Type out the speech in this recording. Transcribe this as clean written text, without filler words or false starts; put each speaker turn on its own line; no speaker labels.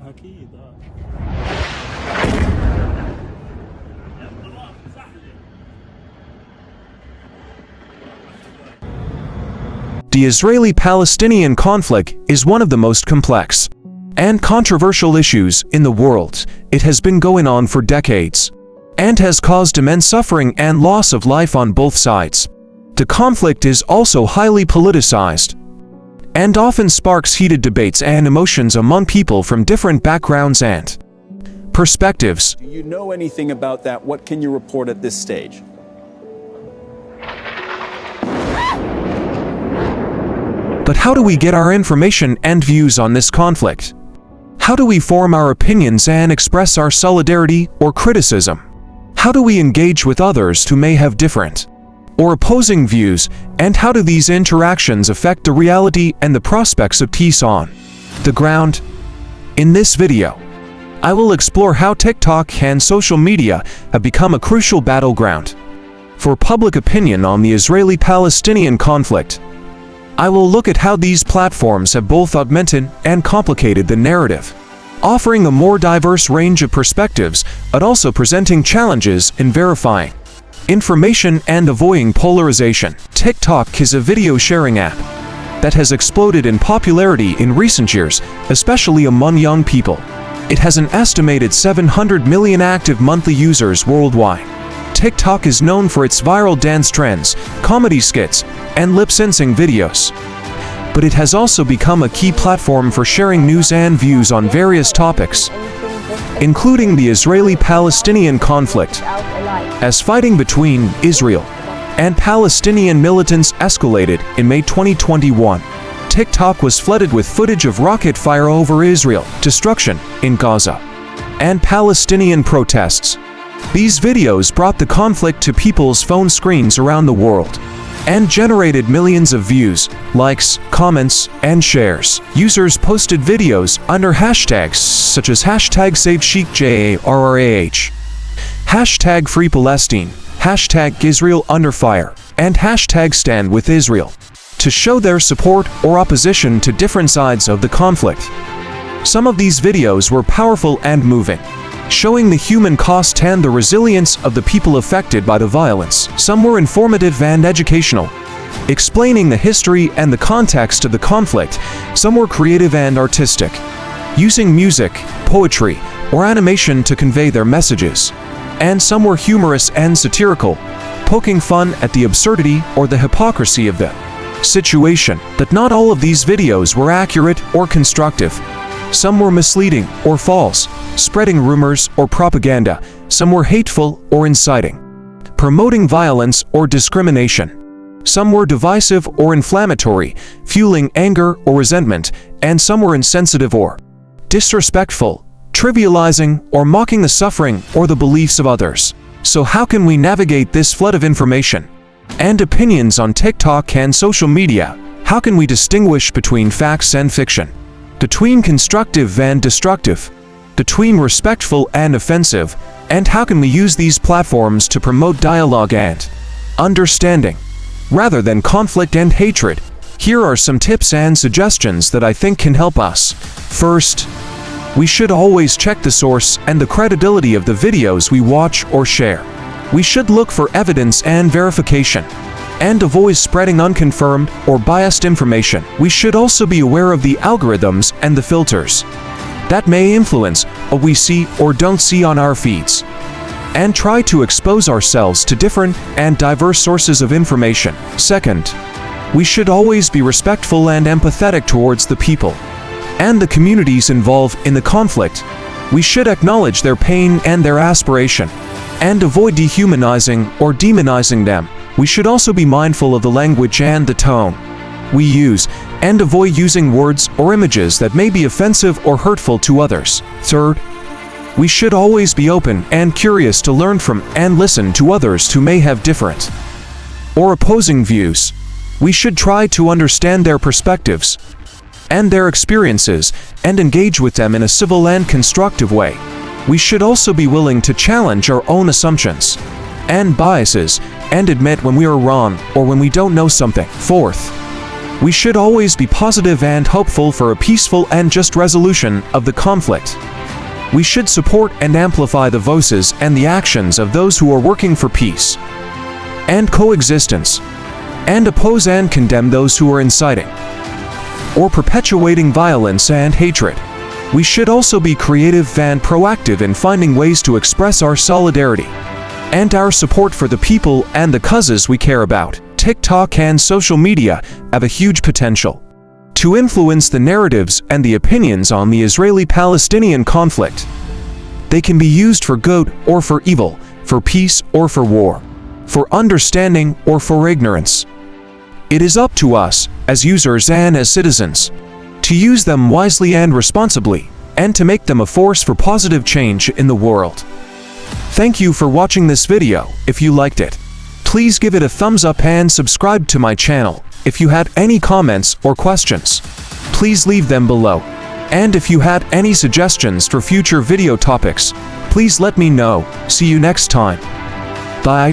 أكيد
The Israeli-Palestinian conflict is one of the most complex and controversial issues in the world. It has been going on for decades and has caused immense suffering and loss of life on both sides. The conflict is also highly politicized and often sparks heated debates and emotions among people from different backgrounds and perspectives.
Do you know anything about that? What can you report at this stage?
But how do we get our information and views on this conflict? How do we form our opinions and express our solidarity or criticism? How do we engage with others who may have different or opposing views, and how do these interactions affect the reality and the prospects of peace on the ground? In this video, I will explore how TikTok and social media have become a crucial battleground for public opinion on the Israeli-Palestinian conflict. I will look at how these platforms have both augmented and complicated the narrative, offering a more diverse range of perspectives, but also presenting challenges in verifying information and avoiding polarization. TikTok is a video sharing app that has exploded in popularity in recent years, especially among young people. It has an estimated 700 million active monthly users worldwide. TikTok is known for its viral dance trends, comedy skits, and lip-syncing videos. But it has also become a key platform for sharing news and views on various topics, including the Israeli-Palestinian conflict. As fighting between Israel and Palestinian militants escalated in May 2021, TikTok was flooded with footage of rocket fire over Israel, destruction in Gaza, and Palestinian protests. These videos brought the conflict to people's phone screens around the world and generated millions of views, likes, comments, and shares. Users posted videos under hashtags such as hashtag SaveSheikJarrah, hashtag Free Palestine, hashtag Israel Under Fire, and hashtag Stand With Israel to show their support or opposition to different sides of the conflict. Some of these videos were powerful and moving, showing the human cost and the resilience of the people affected by the violence. Some were informative and educational, explaining the history and the context of the conflict. Some were creative and artistic, using music, poetry, or animation to convey their messages. And some were humorous and satirical, poking fun at the absurdity or the hypocrisy of the situation. But not all of these videos were accurate or constructive. Some were misleading or false, spreading rumors or propaganda. Some were hateful or inciting, promoting violence or discrimination. Some were divisive or inflammatory, fueling anger or resentment, and some were insensitive or disrespectful, trivializing or mocking the suffering or the beliefs of others. So how can we navigate this flood of information and opinions on TikTok and social media? How can we distinguish between facts and fiction, between constructive and destructive, between respectful and offensive, and how can we use these platforms to promote dialogue and understanding, rather than conflict and hatred? Here are some tips and suggestions that I think can help us. First, we should always check the source and the credibility of the videos we watch or share. We should look for evidence and verification, and avoid spreading unconfirmed or biased information. We should also be aware of the algorithms and the filters that may influence what we see or don't see on our feeds, and try to expose ourselves to different and diverse sources of information. Second, we should always be respectful and empathetic towards the people and the communities involved in the conflict. We should acknowledge their pain and their aspiration, and avoid dehumanizing or demonizing them. We should also be mindful of the language and the tone we use, and avoid using words or images that may be offensive or hurtful to others. Third, we should always be open and curious to learn from and listen to others who may have different or opposing views. We should try to understand their perspectives and their experiences and engage with them in a civil and constructive way. We should also be willing to challenge our own assumptions and biases and admit when we are wrong or when we don't know something. Fourth, We should always be positive and hopeful for a peaceful and just resolution of the conflict. We should support and amplify the voices and the actions of those who are working for peace and coexistence, and oppose and condemn those who are inciting or perpetuating violence and hatred. We should also be creative and proactive in finding ways to express our solidarity and our support for the people and the causes we care about. TikTok and social media have a huge potential to influence the narratives and the opinions on the Israeli-Palestinian conflict. They can be used for good or for evil, for peace or for war, for understanding or for ignorance. It is up to us, as users and as citizens, to use them wisely and responsibly, and to make them a force for positive change in the world. Thank you for watching this video. If you liked it, please give it a thumbs up and subscribe to my channel. If you had any comments or questions, please leave them below. And if you had any suggestions for future video topics, please let me know. See you next time. Bye.